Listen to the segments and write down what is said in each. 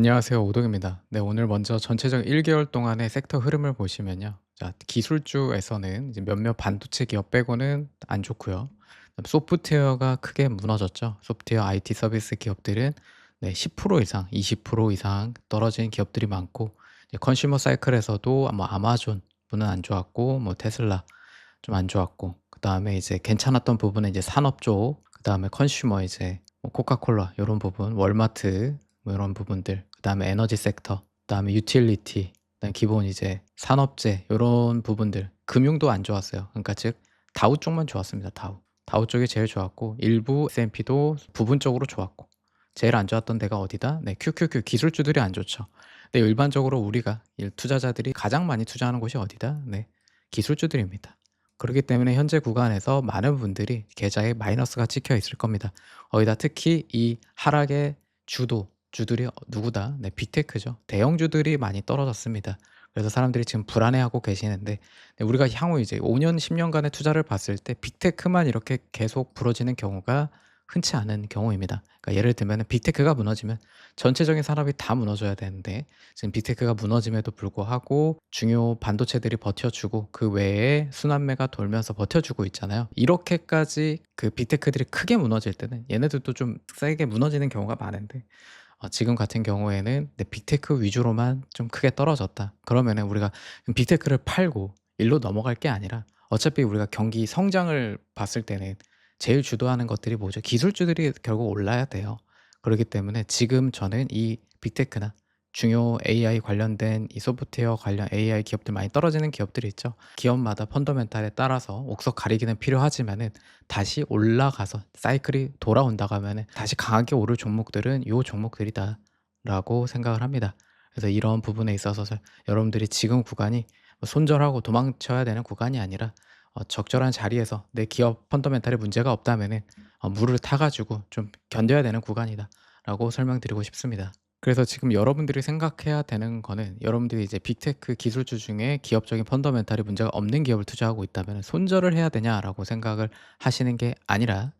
안녕하세요. 오동입니다. 네, 오늘 먼저 전체적 1개월 동안의 섹터 흐름을 보시면요. 자, 기술주에서는 이제 몇몇 반도체 기업 빼고는 안 좋고요. 그다음 소프트웨어가 크게 무너졌죠. 소프트웨어 IT 서비스 기업들은 네, 10% 이상, 20% 이상 떨어진 기업들이 많고, 이제 컨슈머 사이클에서도 뭐 아마존 분은 안 좋았고, 뭐 테슬라 좀 안 좋았고, 그다음에 이제 괜찮았던 부분은 이제 산업 쪽, 그다음에 컨슈머 이제 뭐 코카콜라 요런 부분, 월마트 뭐 이런 부분들, 그다음에 에너지 섹터, 그다음에 유틸리티, 그다음에 기본 이제 산업재 요런 부분들, 금융도 안 좋았어요. 그러니까 즉 다우 쪽만 좋았습니다. 다우. 다우 쪽이 제일 좋았고, 일부 S&P도 부분적으로 좋았고, 제일 안 좋았던 데가 어디다? 네, QQQ 기술주들이 안 좋죠. 네, 일반적으로 우리가 투자자들이 가장 많이 투자하는 곳이 어디다? 네, 기술주들입니다. 그렇기 때문에 현재 구간에서 많은 분들이 계좌에 마이너스가 찍혀 있을 겁니다. 거기다 특히 이 하락의 주들이 누구다? 네, 빅테크죠. 대형주들이 많이 떨어졌습니다. 그래서 사람들이 지금 불안해하고 계시는데, 네, 우리가 향후 이제 5년, 10년간의 투자를 봤을 때 빅테크만 이렇게 계속 부러지는 경우가 흔치 않은 경우입니다. 그러니까 예를 들면 빅테크가 무너지면 전체적인 산업이 다 무너져야 되는데, 지금 빅테크가 무너짐에도 불구하고 중요 반도체들이 버텨주고 그 외에 순환매가 돌면서 버텨주고 있잖아요. 이렇게까지 그 빅테크들이 크게 무너질 때는 얘네들도 좀 세게 무너지는 경우가 많은데, 지금 같은 경우에는 네, 빅테크 위주로만 좀 크게 떨어졌다. 그러면은 우리가 빅테크를 팔고 일로 넘어갈 게 아니라, 어차피 우리가 경기 성장을 봤을 때는 제일 주도하는 것들이 뭐죠? 기술주들이 결국 올라야 돼요. 그렇기 때문에 지금 저는 이 빅테크나 중요 AI 관련된 이 소프트웨어 관련 AI 기업들, 많이 떨어지는 기업들이 있죠. 기업마다 펀더멘탈에 따라서 옥석 가리기는 필요하지만은 다시 올라가서 사이클이 돌아온다고 하면은 다시 강하게 오를 종목들은 요 종목들이다라고 생각을 합니다. 그래서 이런 부분에 있어서 여러분들이 지금 구간이 뭐 손절하고 도망쳐야 되는 구간이 아니라, 적절한 자리에서 내 기업 펀더멘탈에 문제가 없다면은 물을 타 가지고 좀 견뎌야 되는 구간이다라고 설명드리고 싶습니다. 그래서 지금 여러분들이 생각해야 되는 거는, 여러분들이 이제 빅테크 기술주 중에 기업적인 펀더멘탈이 문제가 없는 기업을 투자하고 있다면 손절을 해야 되냐라고 생각을 하시는 게 아니라,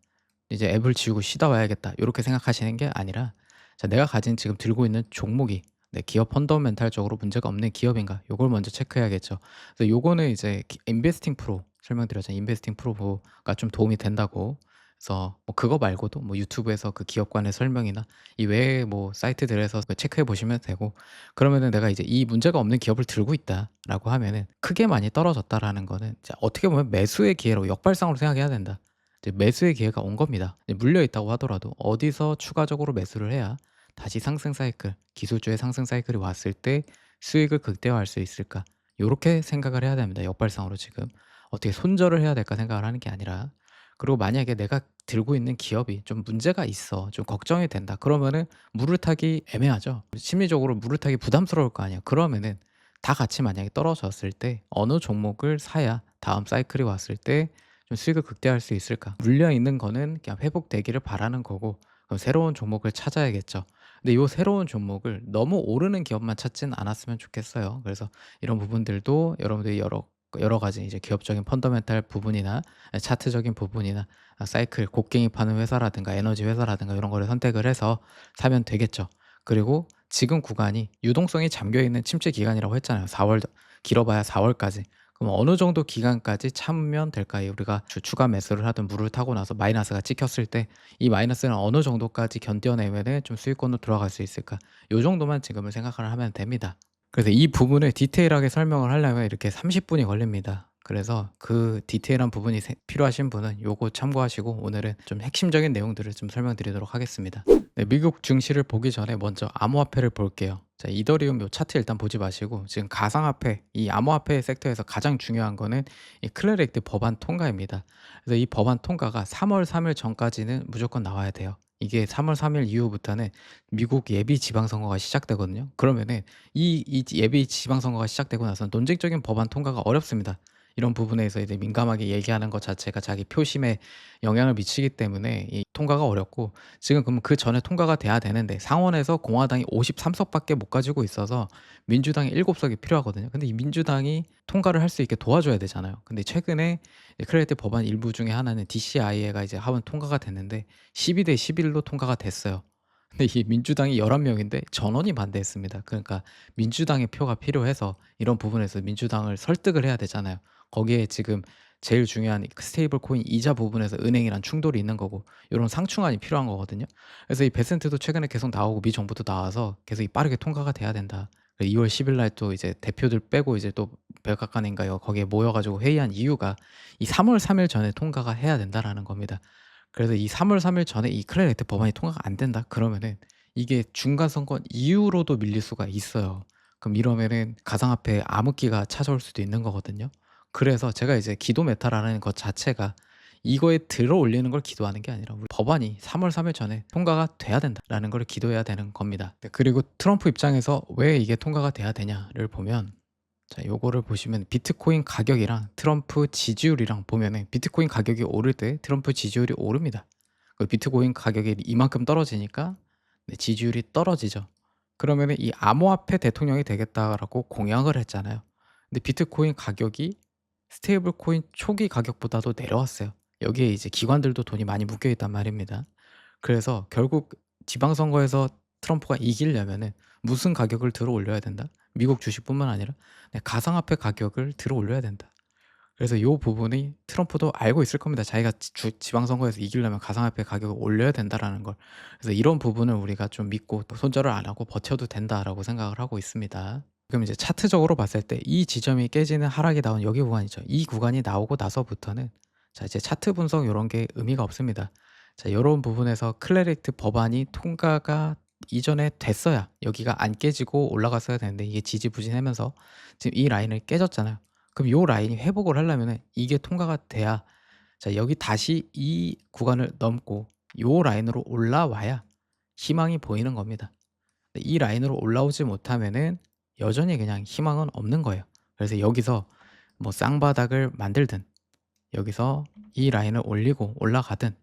이제 '앱을 지우고 쉬다 와야겠다.' 요렇게 생각하시는 게 아니라, 자, 내가 가진 지금 들고 있는 종목이 내 기업 펀더멘탈적으로 문제가 없는 기업인가, 요걸 먼저 체크해야겠죠. 그래서 요거는 이제 인베스팅 프로 설명드렸잖아요. 인베스팅 프로가 좀 도움이 된다고. 그래서 뭐 그거 말고도 뭐 유튜브에서 그 기업 간의 설명이나 이 외에 뭐 사이트들에서 그 체크해 보시면 되고, 그러면은 내가 이제 이 문제가 없는 기업을 들고 있다라고 하면은 크게 많이 떨어졌다라는 거는 자, 어떻게 보면 매수의 기회로 역발상으로 생각해야 된다. 이제 매수의 기회가 온 겁니다. 이제 물려 있다고 하더라도 어디서 추가적으로 매수를 해야 다시 상승 사이클, 기술주의 상승 사이클이 왔을 때 수익을 극대화할 수 있을까? 요렇게 생각을 해야 됩니다. 역발상으로 지금. 어떻게 손절을 해야 될까 생각을 하는 게 아니라. 그리고 만약에 내가 들고 있는 기업이 좀 문제가 있어, 좀 걱정이 된다. 그러면은 물을 타기 애매하죠. 심리적으로 물을 타기 부담스러울 거 아니야. 그러면은 다 같이 만약에 떨어졌을 때 어느 종목을 사야 다음 사이클이 왔을 때 좀 수익을 극대화할 수 있을까? 물려 있는 거는 그냥 회복되기를 바라는 거고, 그럼 새로운 종목을 찾아야겠죠. 근데 요 새로운 종목을 너무 오르는 기업만 찾진 않았으면 좋겠어요. 그래서 이런 부분들도 여러분들이 여러 가지 이제 기업적인 펀더멘탈 부분이나 차트적인 부분이나 사이클 곡괭이 파는 회사라든가 에너지 회사라든가 이런 거를 선택을 해서 사면 되겠죠. 그리고 지금 구간이 유동성이 잠겨 있는 침체 기간이라고 했잖아요. 4월, 길어봐야 4월까지. 그럼 어느 정도 기간까지 참으면 될까요? 우리가 추가 매수를 하든 물을 타고 나서 마이너스가 찍혔을 때 이 마이너스는 어느 정도까지 견뎌내면은 좀 수익권으로 들어갈 수 있을까? 요 정도만 지금은 생각을 하면 됩니다. 그래서 이 부분을 디테일하게 설명을 하려면 이렇게 30분이 걸립니다. 그래서 그 디테일한 부분이 필요하신 분은 요거 참고하시고, 오늘은 좀 핵심적인 내용들을 좀 설명드리도록 하겠습니다. 네, 미국 증시를 보기 전에 먼저 암호화폐를 볼게요. 자, 이더리움 요 차트 일단 보지 마시고, 지금 가상화폐, 이 암호화폐 섹터에서 가장 중요한 거는 이 클래릭트 법안 통과입니다. 그래서 이 법안 통과가 3월 3일 전까지는 무조건 나와야 돼요. 이게 3월 3일 이후부터는 미국 예비 지방선거가 시작되거든요. 그러면은 이 예비 지방선거가 시작되고 나서 논쟁적인 법안 통과가 어렵습니다. 이런 부분에서 이제 민감하게 얘기하는 것 자체가 자기 표심에 영향을 미치기 때문에 이 통과가 어렵고, 지금 그러면 그 전에 통과가 돼야 되는데 상원에서 공화당이 53석밖에 못 가지고 있어서 민주당이 7석이 필요하거든요. 근데 이 민주당이 통과를 할 수 있게 도와줘야 되잖아요. 근데 최근에 크레디트 법안 일부 중에 하나는 DCIA가 이제 하원 통과가 됐는데 12대 11로 통과가 됐어요. 근데 이 민주당이 11 명인데 전원이 반대했습니다. 그러니까 민주당의 표가 필요해서 이런 부분에서 민주당을 설득을 해야 되잖아요. 거기에 지금 제일 중요한 그 스테이블 코인 이자 부분에서 은행이랑 충돌이 있는 거고 요런 상충안이 필요한 거거든요. 그래서 이 베센트도 최근에 계속 나오고 미 정부도 나와서 계속 이 "빠르게 통과가 돼야 된다." 2월 10일 날 또 이제 대표들 빼고 이제 또 백악관인가요? 거기에 모여 가지고 회의한 이유가 이 "3월 3일 전에 통과가 해야 된다."라는 겁니다. 그래서 이 3월 3일 전에 이 클레리 액트 법안이 통과가 안 된다 그러면은 이게 중간 선거 이후로도 밀릴 수가 있어요. 그럼 이러면은 가상화폐에 암흑기가 찾아올 수도 있는 거거든요. 그래서 제가 이제 기도 메타라는 것 자체가 이거에 들어올리는 걸 기도하는 게 아니라 우리 법안이 3월 3일 전에 통과가 돼야 된다라는 걸 기도해야 되는 겁니다. 네, 그리고 트럼프 입장에서 왜 이게 통과가 돼야 되냐를 보면 자 요거를 보시면 비트코인 가격이랑 트럼프 지지율이랑 보면은 비트코인 가격이 오를 때 트럼프 지지율이 오릅니다. 그 비트코인 가격이 이만큼 떨어지니까 네 지지율이 떨어지죠. 그러면은 이 "암호화폐 대통령이 되겠다."라고 공약을 했잖아요. 근데 비트코인 가격이 스테이블 코인 초기 가격보다도 내려왔어요. 여기에 이제 기관들도 돈이 많이 묶여 있단 말입니다. 그래서 결국 지방선거에서 트럼프가 이기려면은 무슨 가격을 들어 올려야 된다? 미국 주식뿐만 아니라 네 가상화폐 가격을 들어 올려야 된다. 그래서 요 부분이 트럼프도 알고 있을 겁니다. 자기가 지방선거에서 이기려면 가상화폐 가격을 올려야 된다라는 걸. 그래서 이런 부분을 우리가 좀 믿고 또 '손절을 안 하고 버텨도 된다.'라고 생각을 하고 있습니다. 그럼 이제 차트적으로 봤을 때 이 지점이 깨지는 하락이 나온 여기 구간이죠. 이 구간이 나오고 나서부터는 자 이제 차트 분석 요런 게 의미가 없습니다. 자 요런 부분에서 클래리티 법안이 통과가 이전에 됐어야 여기가 안 깨지고 올라갔어야 되는데 이게 지지부진하면서 지금 이 라인을 깨졌잖아요. 그럼 요 라인이 회복을 하려면은 이게 통과가 돼야 자 여기 다시 이 구간을 넘고 요 라인으로 올라와야 희망이 보이는 겁니다. 근데 이 라인으로 올라오지 못하면은 여전히 그냥 희망은 없는 거예요. 그래서 여기서 뭐 쌍바닥을 만들든 여기서 이 라인을 올리고 올라가든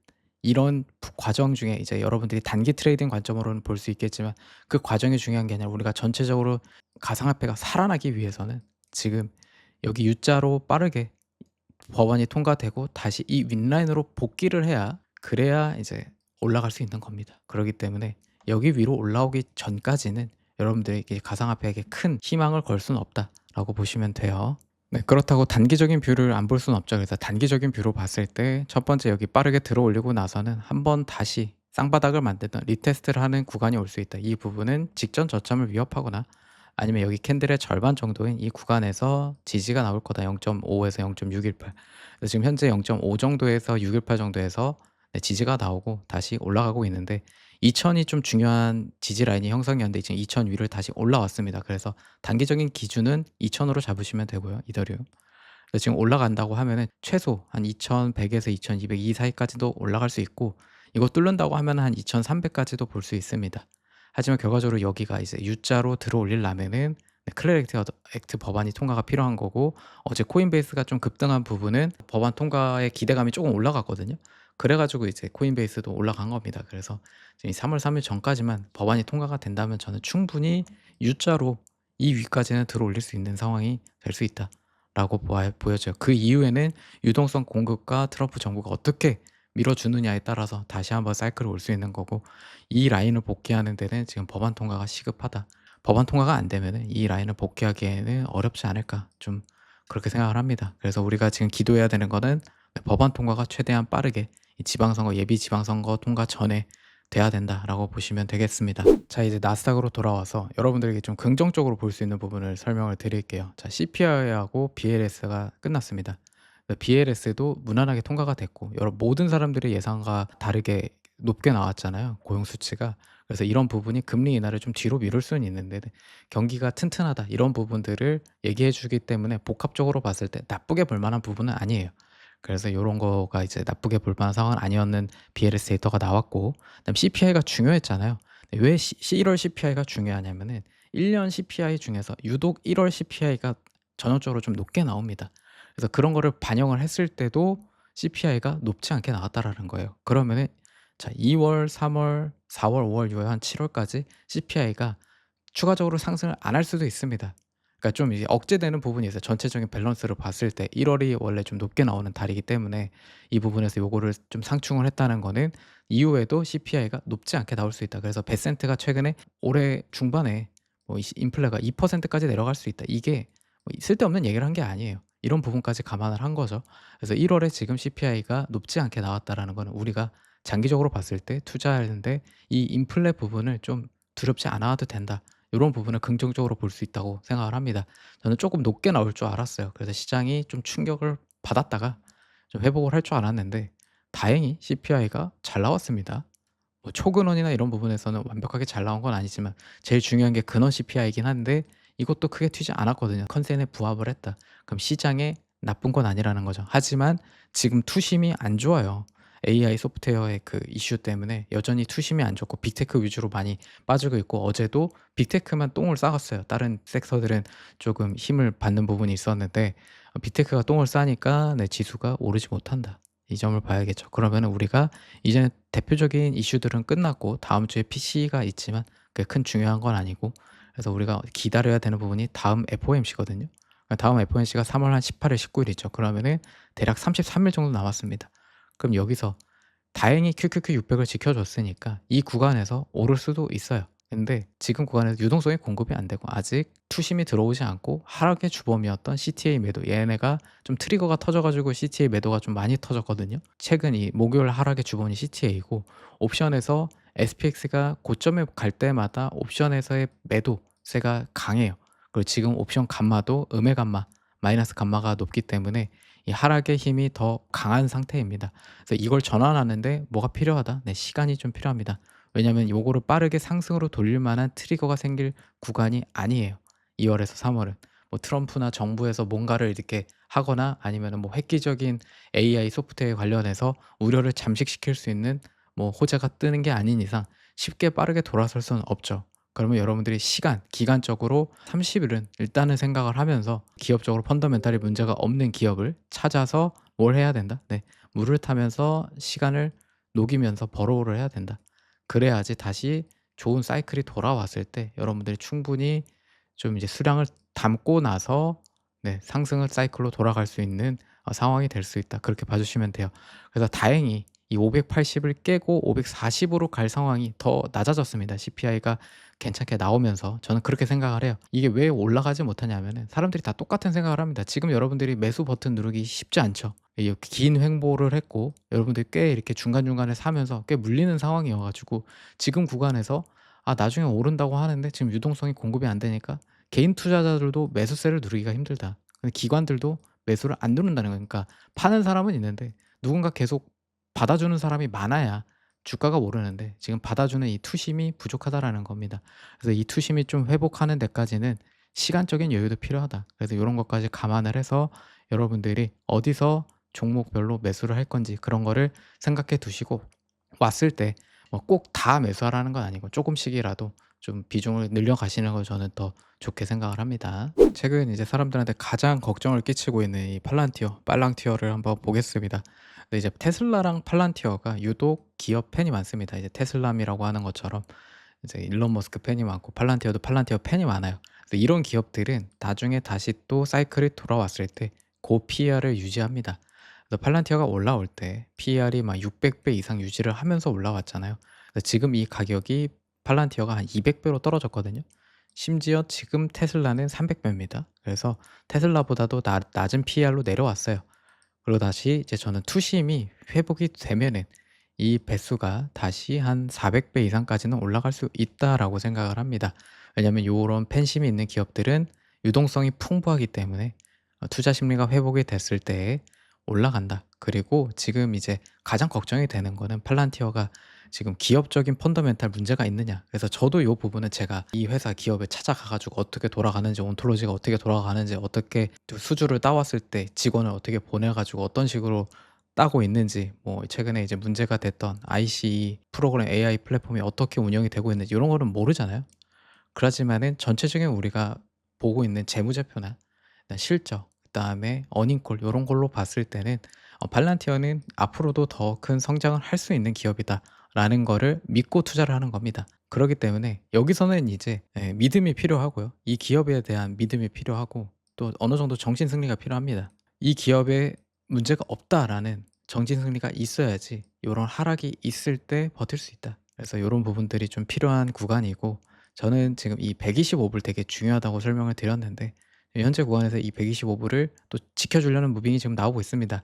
이런 과정 중에 이제 여러분들이 단기 트레이딩 관점으로는 볼 수 있겠지만 그 과정이 중요한 게 아니라 우리가 전체적으로 가상화폐가 살아나기 위해서는 지금 여기 U자로 빠르게 법안이 통과되고 다시 이 윗라인으로 복귀를 해야 그래야 이제 올라갈 수 있는 겁니다. 그렇기 때문에 여기 위로 올라오기 전까지는 여러분들에게 가상화폐에게 큰 희망을 걸 수는 없다라고 보시면 돼요. 네, 그렇다고 단기적인 뷰를 안 볼 수는 없죠. 그래서 단기적인 뷰로 봤을 때 첫 번째 여기 빠르게 들어 올리고 나서는 한번 다시 쌍바닥을 만들던 리테스트를 하는 구간이 올 수 있다. 이 부분은 직전 저점을 위협하거나 아니면 여기 캔들의 절반 정도인 이 구간에서 지지가 나올 거다. 0.5에서 0.618. 그래서 지금 현재 0.5 정도에서 618 정도에서 네, 지지가 나오고 다시 올라가고 있는데 2000이 좀 중요한 지지 라인이 형성이었는데 지금 2000 위를 다시 올라왔습니다. 그래서 단기적인 기준은 2000으로 잡으시면 되고요. 이더리움. 그래서 지금 올라간다고 하면은 최소 한 2100에서 2200 이 사이까지도 올라갈 수 있고 이거 뚫는다고 하면 한 2300까지도 볼 수 있습니다. 하지만 결과적으로 여기가 이제 U자로 들어올리려면은 네 클래리티 액트 법안이 통과가 필요한 거고 어제 코인베이스가 좀 급등한 부분은 법안 통과의 기대감이 조금 올라갔거든요. 그래 가지고 이제 코인베이스도 올라간 겁니다. 그래서 지금 이 3월 3일 전까지만 법안이 통과가 된다면 저는 충분히 U자로 이 위까지는 들어올릴 수 있는 상황이 될 수 있다라고 보여져요. 그 이후에는 유동성 공급과 트럼프 정부가 어떻게 밀어주느냐에 따라서 다시 한번 사이클이 올 수 있는 거고 이 라인을 복귀하는 데는 지금 법안 통과가 시급하다. 법안 통과가 안 되면은 이 라인을 복귀하기에는 어렵지 않을까 좀 그렇게 생각을 합니다. 그래서 우리가 지금 기도해야 되는 거는 법안 통과가 최대한 빠르게 이 지방선거 예비 지방선거 통과 전에 돼야 된다라고 보시면 되겠습니다. 자 이제 나스닥으로 돌아와서 여러분들에게 좀 긍정적으로 볼 수 있는 부분을 설명을 드릴게요. 자 CPI하고 BLS가 끝났습니다. BLS도 무난하게 통과가 됐고 여러 모든 사람들의 예상과 다르게 높게 나왔잖아요, 고용 수치가. 그래서 이런 부분이 금리 인하를 좀 뒤로 미룰 수는 있는데 경기가 튼튼하다 이런 부분들을 얘기해 주기 때문에 복합적으로 봤을 때 나쁘게 볼 만한 부분은 아니에요. 그래서 요런 거가 이제 나쁘게 볼 만한 상황은 아니었는 BLS 데이터가 나왔고 그다음에 CPI가 중요했잖아요. 왜 1월 CPI가 중요하냐면은 1년 CPI 중에서 유독 1월 CPI가 전형적으로 좀 높게 나옵니다. 그래서 그런 거를 반영을 했을 때도 CPI가 높지 않게 나왔다라는 거예요. 그러면은 자 2 월, 3 월, 4 월, 5 월, 6월 한 7 월까지 CPI가 추가적으로 상승을 안 할 수도 있습니다. 그러니까 좀 이제 억제되는 부분이 있어요. 전체적인 밸런스를 봤을 때 1 월이 원래 좀 높게 나오는 달이기 때문에 이 부분에서 요거를 좀 상충을 했다는 거는 이후에도 CPI가 높지 않게 나올 수 있다. 그래서 베센트가 최근에 올해 중반에 뭐 인플레가 2%까지 내려갈 수 있다. 이게 뭐 쓸데없는 얘기를 한 게 아니에요. 이런 부분까지 감안을 한 거죠. 그래서 1 월에 지금 CPI가 높지 않게 나왔다라는 거는 우리가 장기적으로 봤을 때 투자하는데 이 인플레 부분을 좀 두렵지 않아도 된다. 요런 부분을 긍정적으로 볼 수 있다고 생각을 합니다. 저는 쪼끔 높게 나올 줄 알았어요. 그래서 시장이 좀 충격을 받았다가 좀 회복을 할 줄 알았는데 다행히 CPI가 잘 나왔습니다. 뭐 초근원이나 이런 부분에서는 완벽하게 잘 나온 건 아니지만 제일 중요한 게 근원 CPI이긴 한데 이것도 크게 튀지 않았거든요. 컨센에 부합을 했다. 그럼 시장에 나쁜 건 아니라는 거죠. 하지만 지금 투심이 안 좋아요. AI 소프트웨어의 그 이슈 때문에 여전히 투심이 안 좋고 빅테크 위주로 많이 빠지고 있고 어제도 빅테크만 똥을 싸갔어요. 다른 섹터들은 조금 힘을 받는 부분이 있었는데 빅테크가 똥을 싸니까 네 지수가 오르지 못한다. 이 점을 봐야겠죠. 그러면은 우리가 이제는 대표적인 이슈들은 끝났고 다음 주에 PC가 있지만 그게 큰 중요한 건 아니고 그래서 우리가 기다려야 되는 부분이 다음 FOMC거든요. 다음 FOMC가 3월 한 18일, 19일 있죠. 그러면은 대략 33일 정도 남았습니다. 그럼 여기서 다행히 QQQ 600을 지켜줬으니까 이 구간에서 오를 수도 있어요. 근데 지금 구간에서 유동성이 공급이 안 되고 아직 투심이 들어오지 않고 하락의 주범이었던 CTA 매도 얘네가 좀 트리거가 터져 가지고 CTA 매도가 좀 많이 터졌거든요. 최근 이 목요일 하락의 주범이 CTA이고 옵션에서 SPX가 고점에 갈 때마다 옵션에서의 매도세가 강해요. 그리고 지금 옵션 감마도 음의 감마, 마이너스 감마가 높기 때문에 이 하락의 힘이 더 강한 상태입니다. 그래서 이걸 전환하는데 뭐가 필요하다? 네, 시간이 좀 필요합니다. 왜냐하면 요거를 빠르게 상승으로 돌릴 만한 트리거가 생길 구간이 아니에요. 2 월에서 3 월은. 뭐 트럼프나 정부에서 뭔가를 이렇게 하거나 아니면은 뭐 획기적인 AI 소프트웨어 관련해서 우려를 잠식시킬 수 있는 뭐 호재가 뜨는 게 아닌 이상 쉽게 빠르게 돌아설 수는 없죠. 그러면 여러분들이 시간, 기간적으로 30 일은 일단은 생각을 하면서 기업적으로 펀더멘탈이 문제가 없는 기업을 찾아서 뭘 해야 된다? 네. 물을 타면서 시간을 녹이면서 버로우를 해야 된다. 그래야지 다시 좋은 사이클이 돌아왔을 때 여러분들이 충분히 좀 이제 수량을 담고 나서 네 상승을 사이클로 돌아갈 수 있는 상황이 될 수 있다. 그렇게 봐 주시면 돼요. 그래서 다행히 이 580을 깨고 540 으로 갈 상황이 더 낮아졌습니다. CPI가 괜찮게 나오면서 저는 그렇게 생각을 해요. 이게 왜 올라가지 못하냐면은 사람들이 다 똑같은 생각을 합니다. 지금 여러분들이 매수 버튼 누르기 쉽지 않죠. 이 긴 횡보를 했고 여러분들이 꽤 이렇게 중간중간에 사면서 꽤 물리는 상황이어 가지고 지금 구간에서 나중에 오른다고 하는데 지금 유동성이 공급이 안 되니까 개인 투자자들도 매수세를 누르기가 힘들다. 근데 기관들도 매수를 안 누른다는 거예요. 그러니까 파는 사람은 있는데 누군가 계속 받아주는 사람이 많아야 주가가 오르는데 지금 받아주는 이 투심이 부족하다라는 겁니다. 그래서 이 투심이 좀 회복하는 데까지는 시간적인 여유도 필요하다. 그래서 요런 것까지 감안을 해서 여러분들이 어디서 종목별로 매수를 할 건지 그런 거를 생각해 두시고 왔을 때 뭐 꼭 다 매수하라는 건 아니고 쪼금씩이라도 좀 비중을 늘려 가시는 걸 저는 더 좋게 생각을 합니다. 최근 이제 사람들한테 가장 걱정을 끼치고 있는 이 팔란티어, 팔랑티어를 한번 보겠습니다. 근데 이제 테슬라랑 팔란티어가 유독 기업 팬이 많습니다. 이제 테슬라미라고 하는 것처럼 이제 일론 머스크 팬이 많고 팔란티어도 팔란티어 팬이 많아요. 그래서 이런 기업들은 나중에 다시 또 사이클이 돌아왔을 때 고 PER을 유지합니다. 그래서 팔란티어가 올라올 때 PER이 막 600배 이상 유지를 하면서 올라왔잖아요. 그래서 지금 이 가격이 팔란티어가 한 200 배로 떨어졌거든요. 심지어 지금 테슬라는 300 배입니다. 그래서 테슬라보다도 낮은 PER로 내려왔어요. 그리고 다시 이제 저는 투심이 회복이 되면은 이 배수가 다시 한 400배 이상까지는 올라갈 수 있다라고 생각을 합니다. 왜냐하면 요런 팬심이 있는 기업들은 유동성이 풍부하기 때문에 투자 심리가 회복이 됐을 때 올라간다. 그리고 지금 이제 가장 걱정이 되는 거는 팔란티어가 지금 기업적인 펀더멘탈 문제가 있느냐. 그래서 저도 요 부분은 제가 이 회사 기업에 찾아가 가지고 어떻게 돌아가는지 온톨로지가 어떻게 돌아가는지 어떻게 또 수주를 따왔을 때 직원을 어떻게 보내 가지고 어떤 식으로 따고 있는지 뭐 최근에 이제 문제가 됐던 ICE 프로그램 AI 플랫폼이 어떻게 운영이 되고 있는지 이런 거는 모르잖아요. 그렇지만은 전체적인 우리가 보고 있는 재무제표나 실적 그다음에 어닝콜 요런 걸로 봤을 때는 팔란티어는 '앞으로도 더 큰 성장을 할 수 있는 기업이다.'라는 거를 믿고 투자를 하는 겁니다. 그러기 때문에 여기서는 이제 믿음이 필요하고요. 이 기업에 대한 믿음이 필요하고 또 어느 정도 정신 승리가 필요합니다. '이 기업에 문제가 없다.'라는 정진 승리가 있어야지 요런 하락이 있을 때 버틸 수 있다. 그래서 요런 부분들이 좀 필요한 구간이고, 저는 지금 이 125 불 되게 중요하다고 설명을 드렸는데, 현재 구간에서 이 125 불을 또 지켜 주려는 무빙이 지금 나오고 있습니다.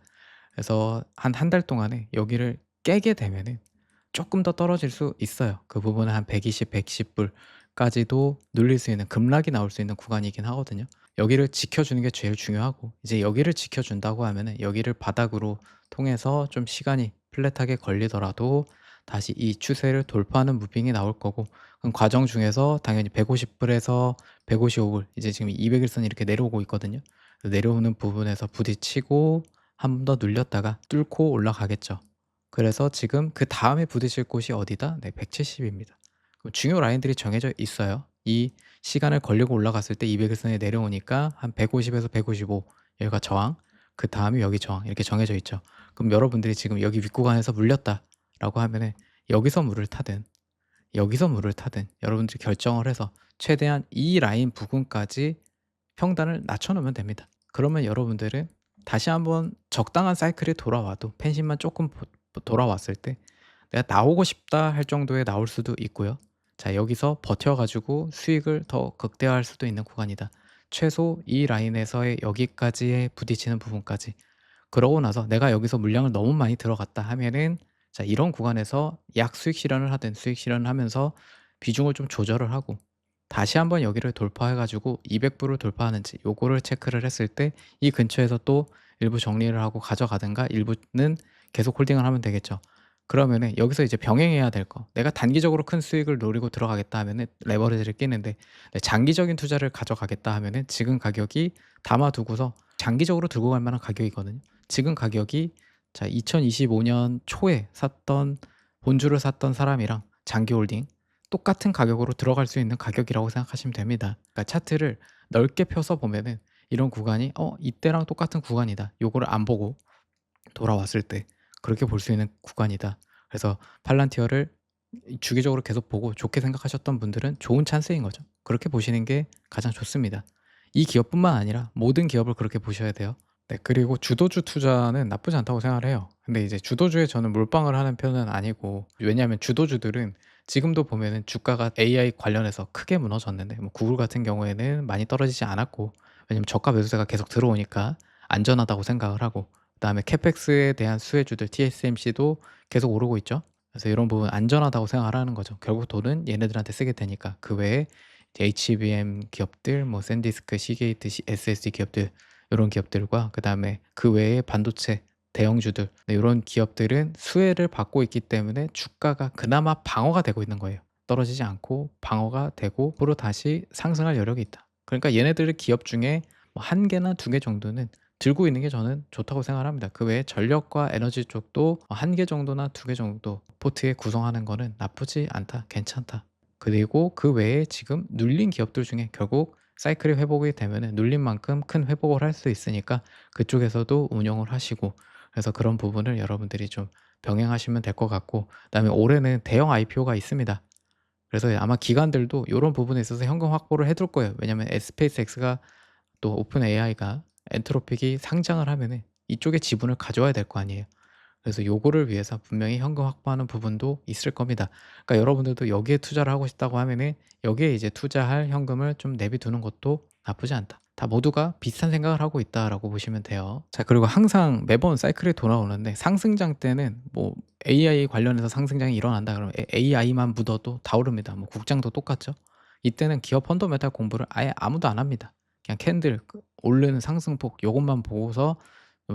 그래서 한 달 동안에 여기를 깨게 되면은 쪼끔 더 떨어질 수 있어요. 그 부분은 한 120, 110 불까지도 눌릴 수 있는 급락이 나올 수 있는 구간이긴 하거든요. 여기를 지켜주는 게 제일 중요하고, 이제 여기를 지켜준다고 하면은 여기를 바닥으로 통해서 좀 시간이 플랫하게 걸리더라도 다시 이 추세를 돌파하는 무빙이 나올 거고, 그럼 과정 중에서 당연히 150 불에서 155 불, 이제 지금 200 일선이 이렇게 내려오고 있거든요. 내려오는 부분에서 부딪히고 한 번 더 눌렸다가 뚫고 올라가겠죠. 그래서 지금 그다음에 부딪힐 곳이 어디다? 네, 170 입니다. 그럼 중요 라인들이 정해져 있어요. 이 시간을 걸리고 올라갔을 때 200 일선에 내려오니까 한 150 에서 155, 여기가 저항, 그다음이 여기 저항, 이렇게 정해져 있죠. 그럼 여러분들이 지금 여기 윗구간에서 물렸다라고 하면은 여기서 물을 타든 여기서 물을 타든 여러분들이 결정을 해서 최대한 이 라인 부근까지 평단을 낮춰 놓으면 됩니다. 그러면 여러분들은 다시 한번 적당한 사이클이 돌아와도 펜심만 조금 돌아왔을 때 '내가 나오고 싶다.' 할 정도에 나올 수도 있고요. 자, 여기서 버텨 가지고 수익을 더 극대화할 수도 있는 구간이다. 최소 이 라인에서의 여기까지의 부딪히는 부분까지. 그러고 나서 '내가 여기서 물량을 너무 많이 들어갔다.' 하면은, 자, 이런 구간에서 약 수익 실현을 하든 수익 실현을 하면서 비중을 좀 조절을 하고 다시 한번 여기를 돌파해 가지고 200 불을 돌파하는지 요거를 체크를 했을 때 이 근처에서 또 일부 정리를 하고 가져가든가 일부는 계속 홀딩을 하면 되겠죠. 그러면은 여기서 이제 병행해야 될 거, 내가 단기적으로 큰 수익을 노리고 들어가겠다 하면은 레버리지를 끼는데, 네, 장기적인 투자를 가져가겠다 하면은 지금 가격이 담아 두고서 장기적으로 들고 갈 만한 가격이거든요. 지금 가격이, 자, 2025년 초에 샀던 본주를 샀던 사람이랑 장기 홀딩 똑같은 가격으로 들어갈 수 있는 가격이라고 생각하시면 됩니다. 그러니까 차트를 넓게 펴서 보면은 이런 구간이 이때랑 똑같은 구간이다. 요거를 안 보고 돌아왔을 때 그렇게 볼 수 있는 구간이다. 그래서 팔란티어를 주기적으로 계속 보고 좋게 생각하셨던 분들은 좋은 찬스인 거죠. 그렇게 보시는 게 가장 좋습니다. 이 기업뿐만 아니라 모든 기업을 그렇게 보셔야 돼요. 네, 그리고 주도주 투자는 나쁘지 않다고 생각을 해요. 근데 이제 주도주에 저는 몰빵을 하는 편은 아니고, 왜냐하면 주도주들은 지금도 보면은 주가가 AI 관련해서 크게 무너졌는데, 뭐 구글 같은 경우에는 많이 떨어지지 않았고, 왜냐면 저가 매수세가 계속 들어오니까 안전하다고 생각을 하고, 그다음에 캐펙스에 대한 수혜주들 TSMC도 계속 오르고 있죠. 그래서 이런 부분 안전하다고 생각을 하는 거죠. 결국 돈은 얘네들한테 쓰게 되니까. 그 외에 이제 HBM 기업들, 뭐 샌디스크, 시게이트, SSD 기업들, 요런 기업들과 그다음에 그 외에 반도체 대형주들, 네, 요런 기업들은 수혜를 받고 있기 때문에 주가가 그나마 방어가 되고 있는 거예요. 떨어지지 않고 방어가 되고 앞으로 다시 상승할 여력이 있다. 그러니까 얘네들 기업 중에 뭐 1 개나 2개 정도는 들고 있는 게 저는 좋다고 생각을 합니다. 그 외에 전력과 에너지 쪽도 1개 정도나 2개 정도 포트에 구성하는 거는 나쁘지 않다. 괜찮다. 그리고 그 외에 지금 눌린 기업들 중에 결국 사이클이 회복이 되면은 눌린 만큼 큰 회복을 할 수 있으니까 그쪽에서도 운영을 하시고, 그래서 그런 부분을 여러분들이 좀 병행하시면 될 것 같고, 그다음에 올해는 대형 IPO가 있습니다. 그래서 아마 기관들도 요런 부분에 있어서 현금 확보를 해둘 거예요. 왜냐하면 SpaceX가 또 오픈 AI가 엔트로픽이 상장을 하면은 이쪽에 지분을 가져와야 될 거 아니에요. 그래서 요거를 위해서 분명히 현금 확보하는 부분도 있을 겁니다. 그러니까 여러분들도 여기에 투자를 하고 싶다고 하면은 여기에 이제 투자할 현금을 좀 내비 두는 것도 나쁘지 않다. 다 모두가 비슷한 생각을 하고 있다라고 보시면 돼요. 자, 그리고 항상 매번 사이클이 돌아오는데 상승장 때는 뭐 AI 관련해서 상승장이 일어난다 그러면 AI만 묻어도 다 오릅니다. 뭐 국장도 똑같죠. 이때는 기업 펀더멘탈 공부를 아예 아무도 안 합니다. 그냥 캔들 오르는 상승폭 요것만 보고서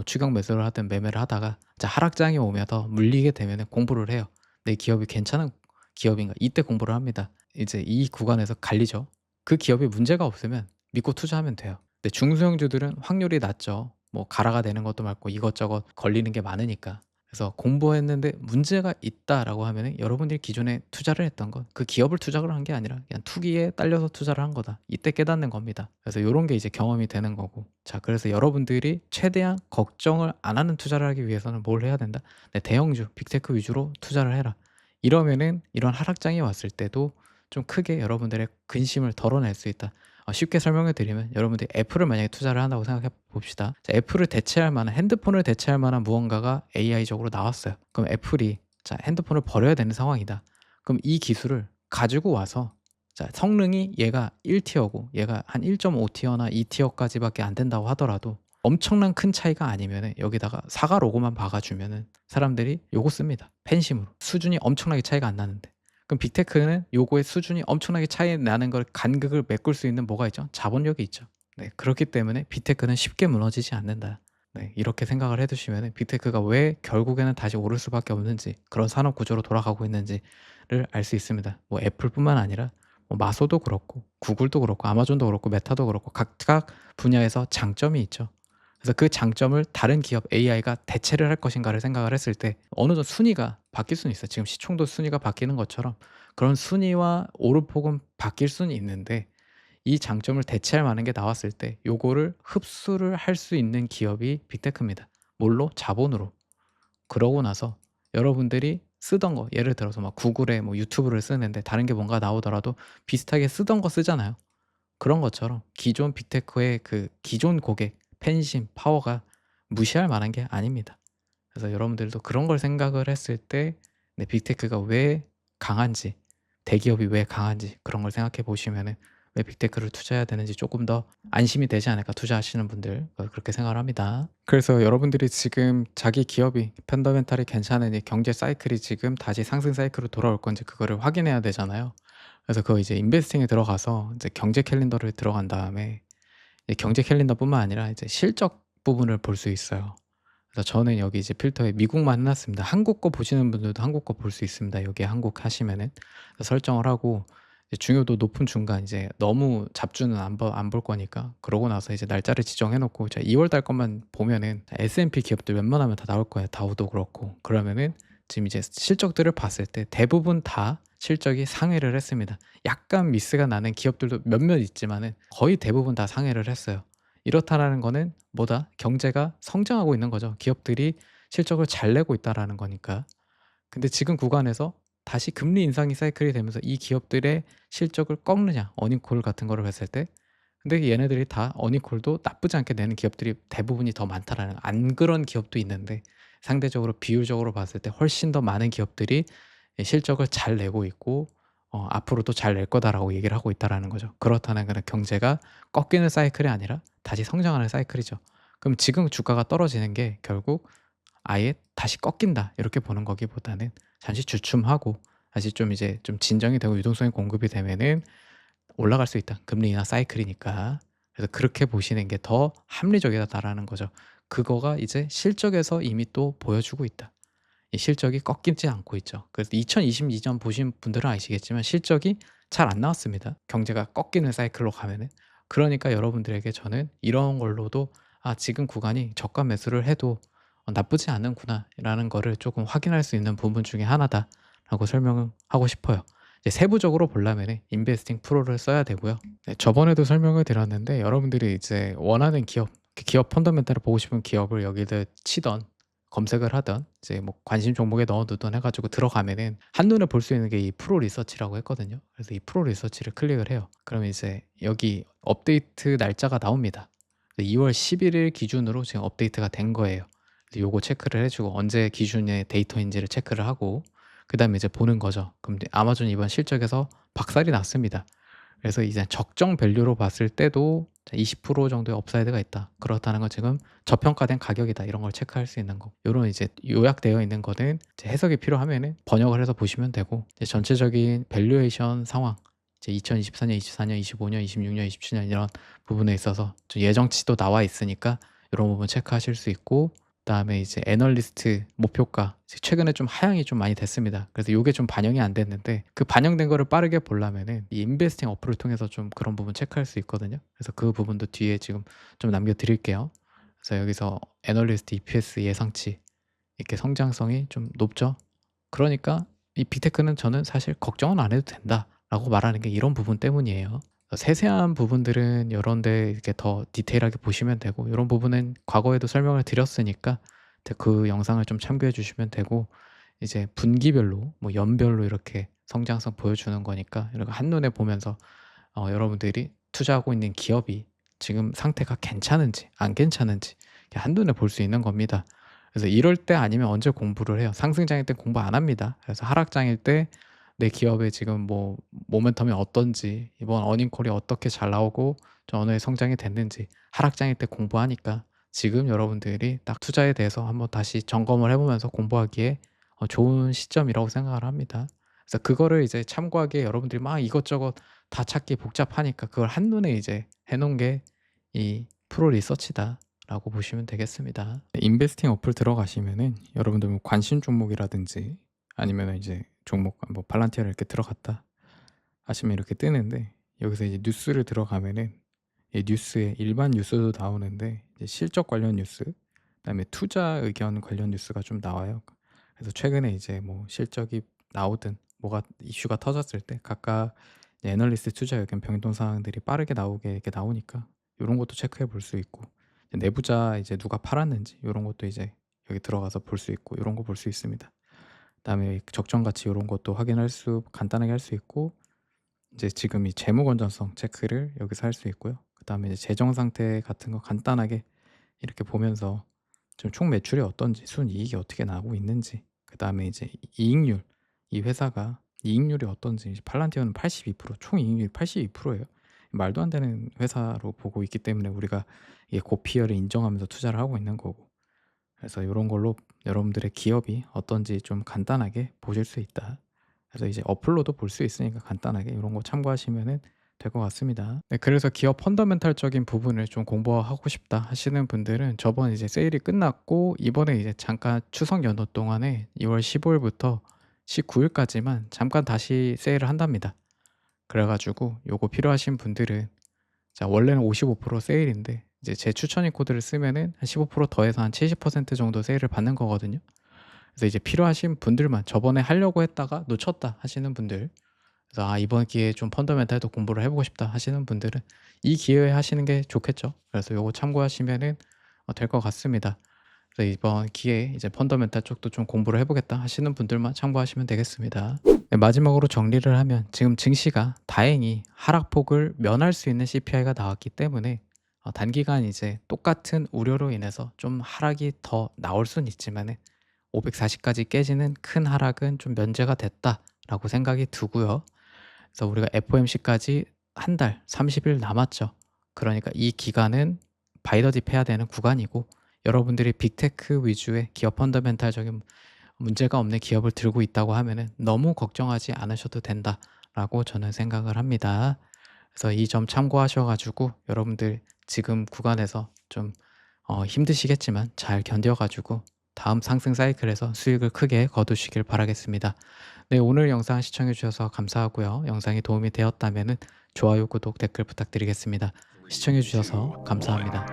추격 매수를 하든 매매를 하다가, 자, 하락장이 오면 더 물리게 되면은 공부를 해요. '내 기업이 괜찮은 기업인가?' 이때 공부를 합니다. 이제 이 구간에서 갈리죠. 그 기업이 문제가 없으면 믿고 투자하면 돼요. 근데 중소형주들은 확률이 낮죠. 뭐 가라가 되는 것도 많고 이것저것 걸리는 게 많으니까. 그래서 공부했는데 문제가 있다라고 하면은 여러분들이 기존에 투자를 했던 건 그 기업을 투자를 한 게 아니라 그냥 투기에 딸려서 투자를 한 거다. 이때 깨닫는 겁니다. 그래서 요런 게 이제 경험이 되는 거고. 자, 그래서 여러분들이 최대한 걱정을 안 하는 투자를 하기 위해서는 뭘 해야 된다? 네, 대형주, 빅테크 위주로 투자를 해라. 이러면은 이런 하락장이 왔을 때도 좀 크게 여러분들의 근심을 덜어낼 수 있다. 쉽게 설명을 드리면 여러분들이 애플을 만약에 투자를 한다고 생각해 봅시다. 자, 애플을 대체할 만한 핸드폰을 대체할 만한 무언가가 AI적으로 나왔어요. 그럼 애플이 자, 핸드폰을 버려야 되는 상황이다. 그럼 이 기술을 가지고 와서 자, 성능이 얘가 1 티어고 얘가 한 1.5 티어나 2 티어까지밖에 안 된다고 하더라도 엄청난 큰 차이가 아니면은 여기다가 사과 로고만 박아 주면은 사람들이 요거 씁니다. 팬심으로. 수준이 엄청나게 차이가 안 나는데. 그럼 빅테크는 요거의 수준이 엄청나게 차이 나는 걸 간극을 메꿀 수 있는 뭐가 있죠? 자본력이 있죠. 네. 그렇기 때문에 빅테크는 쉽게 무너지지 않는다. 네. 이렇게 생각을 해 두시면은 빅테크가 왜 결국에는 다시 오를 수밖에 없는지, 그런 산업 구조로 돌아가고 있는지를 알 수 있습니다. 뭐 애플뿐만 아니라 뭐 마소도 그렇고 구글도 그렇고 아마존도 그렇고 메타도 그렇고 각각 분야에서 장점이 있죠. 그래서 그 장점을 다른 기업 AI가 대체를 할 것인가를 생각을 했을 때 어느 정도 순위가 바뀔 수는 있어요. 지금 시총도 순위가 바뀌는 것처럼 그런 순위와 오름폭은 바뀔 수는 있는데 이 장점을 대체할 만한 게 나왔을 때 요거를 흡수를 할 수 있는 기업이 빅테크입니다. 뭘로? 자본으로. 그러고 나서 여러분들이 쓰던 거 예를 들어서 막 구글에 뭐 유튜브를 쓰는데 다른 게 뭔가 나오더라도 비슷하게 쓰던 거 쓰잖아요. 그런 것처럼 기존 빅테크의 그 기존 고객, 팬심, 파워가 무시할 만한 게 아닙니다. 그래서 여러분들도 그런 걸 생각을 했을 때 네, 빅테크가 왜 강한지, 대기업이 왜 강한지 그런 걸 생각해 보시면은 왜 빅테크를 투자해야 되는지 조금 더 안심이 되지 않을까 투자하시는 분들 그렇게 생각을 합니다. 그래서 여러분들이 지금 자기 기업이 펀더멘탈이 괜찮으니 경제 사이클이 지금 다시 상승 사이클로 돌아올 건지 그거를 확인해야 되잖아요. 그래서 그거 이제 인베스팅에 들어가서 이제 경제 캘린더를 들어간 다음에 이 경제 캘린더뿐만 아니라 이제 실적 부분을 볼 수 있어요. 그래서 저는 여기 이제 필터에 미국만 해 놨습니다. 한국 거 보시는 분들도 한국 거 볼 수 있습니다. 여기에 한국 하시면은. 그래서 설정을 하고 이제 중요도 높은 중간 이제 너무 잡주는 안 볼 거니까 그러고 나서 이제 날짜를 지정해 놓고 자 2월 달 것만 보면은 S&P 기업들 웬만하면 다 나올 거예요. 다우도 그렇고. 그러면은 지금 이제 실적들을 봤을 때 대부분 다 실적이 상회를 했습니다. 약간 미스가 나는 기업들도 몇몇 있지만은 거의 대부분 다 상회를 했어요. 이렇다라는 거는 뭐다? 경제가 성장하고 있는 거죠. 기업들이 실적을 잘 내고 있다라는 거니까. 근데 지금 구간에서 다시 금리 인상이 사이클이 되면서 이 기업들의 실적을 꺾느냐, 어닝콜 같은 거를 봤을 때 근데 얘네들이 다 어닝콜도 나쁘지 않게 내는 기업들이 대부분이 더 많다라는 안 그런 기업도 있는데 상대적으로 비율적으로 봤을 때 훨씬 더 많은 기업들이 실적을 잘 내고 있고 앞으로도 잘 낼 거다라고 얘기를 하고 있다라는 거죠. 그렇다는 그런 경제가 꺾이는 사이클이 아니라 다시 성장하는 사이클이죠. 그럼 지금 주가가 떨어지는 게 결국 아예 다시 꺾인다 이렇게 보는 거기보다는 잠시 주춤하고 다시 좀 이제 좀 진정이 되고 유동성이 공급이 되면은 올라갈 수 있다. 금리 인하 사이클이니까. 그래서 그렇게 보시는 게 더 합리적이다라는 거죠. 그거가 이제 실적에서 이미 또 보여주고 있다. 이 실적이 꺾이지 않고 있죠. 그래서 2022년 보신 분들은 아시겠지만 실적이 잘 안 나왔습니다. 경제가 꺾이는 사이클로 가면은. 그러니까 여러분들에게 저는 이런 걸로도 '아 지금 구간이 저가 매수를 해도 나쁘지 않은구나.'라는 거를 조금 확인할 수 있는 부분 중에 하나다라고 설명을 하고 싶어요. 이제 세부적으로 보려면은 인베스팅 프로를 써야 되고요. 네, 저번에도 설명을 드렸는데 여러분들이 이제 원하는 기업, 그 기업 펀더멘탈을 보고 싶은 기업을 여기다 치던 검색을 하던 이제 뭐 관심 종목에 넣어 두던 해 가지고 들어가면은 한눈에 볼 수 있는 게 이 프로 리서치라고 했거든요. 그래서 이 프로 리서치를 클릭을 해요. 그러면 이제 여기 업데이트 날짜가 나옵니다. 2월 11일 기준으로 지금 업데이트가 된 거예요. 그래서 요거 체크를 해 주고 언제 기준의 데이터인지를 체크를 하고 그다음에 이제 보는 거죠. 그럼 이제 아마존이 이번 실적에서 박살이 났습니다. 그래서 이제 적정 밸류로 봤을 때도 20% 정도의 업사이드가 있다. 그렇다는 건 지금 저평가된 가격이다. 이런 걸 체크할 수 있는 거. 요런 이제 요약되어 있는 거는 이제 해석이 필요하면은 번역을 해서 보시면 되고 이제 전체적인 밸류에이션 상황 이제 2024년, 24년, 25년, 26년, 27년 이런 부분에 있어서 좀 예정치도 나와 있으니까 요런 부분 체크하실 수 있고 그다음에 이제 애널리스트 목표가 이제 최근에 좀 하향이 좀 많이 됐습니다. 그래서 요게 좀 반영이 안 됐는데 그 반영된 거를 빠르게 보려면은 이 인베스팅 어플을 통해서 좀 그런 부분 체크할 수 있거든요. 그래서 그 부분도 뒤에 지금 좀 남겨 드릴게요. 그래서 여기서 애널리스트 EPS 예상치 이렇게 성장성이 좀 높죠. 그러니까 이 빅테크는 저는 사실 걱정은 안 해도 된다라고 말하는 게 이런 부분 때문이에요. 세세한 부분들은 요런 데 이렇게 더 디테일하게 보시면 되고 요런 부분은 과거에도 설명을 드렸으니까 그 영상을 좀 참고해 주시면 되고 이제 분기별로 연별로 이렇게 성장성 보여주는 거니까 이런 거 한눈에 보면서 여러분들이 투자하고 있는 기업이 지금 상태가 괜찮은지 안 괜찮은지 한눈에 볼 수 있는 겁니다. 그래서 이럴 때 아니면 언제 공부를 해요? 상승장일 때 공부 안 합니다. 그래서 하락장일 때 내 기업의 지금 뭐 모멘텀이 어떤지, 이번 어닝콜이 어떻게 잘 나오고 좀 어느 성장이 됐는지 하락장일 때 공부하니까 지금 여러분들이 딱 투자에 대해서 한번 다시 점검을 해 보면서 공부하기에 좋은 시점이라고 생각을 합니다. 그래서 그거를 이제 참고하기에 여러분들이 막 이것저것 다 찾기 복잡하니까 그걸 한눈에 이제 해 놓은 게 이 프로 리서치다라고 보시면 되겠습니다. 인베스팅 어플 들어가시면은 여러분들 뭐 관심 종목이라든지 아니면은 이제 종목 뭐 팔란티어를 이렇게 들어갔다 하시면 이렇게 뜨는데, 여기서 이제 뉴스를 들어가면은 이 뉴스에 일반 뉴스도 나오는데 이제 실적 관련 뉴스, 그다음에 투자 의견 관련 뉴스가 좀 나와요. 그래서 최근에 이제 뭐 실적이 나오든 뭐가 이슈가 터졌을 때 각각 이제 애널리스트 투자 의견 변동 사항들이 빠르게 나오게 이렇게 나오니까 요런 것도 체크해 볼 수 있고, 이제 내부자 이제 누가 팔았는지 요런 것도 이제 여기 들어가서 볼 수 있고 요런 거 볼 수 있습니다. 그다음에 적정 가치 요런 것도 확인할 수 간단하게 할 수 있고, 이제 지금 이 재무 건전성 체크를 여기서 할 수 있고요. 그다음에 이제 재정 상태 같은 거 간단하게 이렇게 보면서 좀 총 매출이 어떤지, 순이익이 어떻게 나오고 있는지, 그다음에 이제 이익률, 이 회사가 이익률이 어떤지. 팔란티어는 82%, 총이익률이 82% 예요. 말도 안 되는 회사로 보고 있기 때문에 우리가 이게 고피어를 인정하면서 투자를 하고 있는 거고. 그래서 요런 걸로 여러분들의 기업이 어떤지 좀 간단하게 보실 수 있다. 그래서 이제 어플로도 볼 수 있으니까 간단하게 요런 거 참고하시면은 될 것 같습니다. 네, 그래서 기업 펀더멘탈적인 부분을 좀 공부하고 싶다 하시는 분들은 저번 이제 세일이 끝났고 이번에 이제 잠깐 추석 연휴 동안에 2월 15일부터 19일까지만 잠깐 다시 세일을 한답니다. 그래 가지고 요거 필요하신 분들은, 자 원래는 55% 세일인데 이제 제 추천인 코드를 쓰면은 한 15% 더해서 한 70% 정도 세일을 받는 거거든요. 그래서 이제 필요하신 분들만, 저번에 하려고 했다가 놓쳤다 하시는 분들, 그래서 '아 이번 기회에 좀 펀더멘탈도 공부를 해 보고 싶다.' 하시는 분들은 이 기회에 하시는 게 좋겠죠. 그래서 요거 참고하시면은 될 것 같습니다. 그래서 이번 기회에 이제 펀더멘탈 쪽도 좀 공부를 해 보겠다 하시는 분들만 참고하시면 되겠습니다. 네, 마지막으로 정리를 하면 지금 증시가 다행히 하락폭을 면할 수 있는 CPI가 나왔기 때문에 단기간 이제 똑같은 우려로 인해서 좀 하락이 더 나올 수는 있지만은 540까지 깨지는 큰 하락은 좀 면제가 됐다라고 생각이 드고요. 그래서 우리가 FOMC까지 한 달 30일 남았죠. 그러니까 이 기간은 바이 더 딥 해야 되는 구간이고, 여러분들이 빅테크 위주의 기업 펀더멘탈적인 문제가 없는 기업을 들고 있다고 하면은 너무 걱정하지 않으셔도 된다라고 저는 생각을 합니다. 그래서 이 점 참고하셔 가지고 여러분들 지금 구간에서 좀 힘드시겠지만 잘 견뎌 가지고 다음 상승 사이클에서 수익을 크게 거두시길 바라겠습니다. 네, 오늘 영상 시청해 주셔서 감사하고요. 영상이 도움이 되었다면은 좋아요, 구독, 댓글 부탁드리겠습니다. 시청해 주셔서 감사합니다.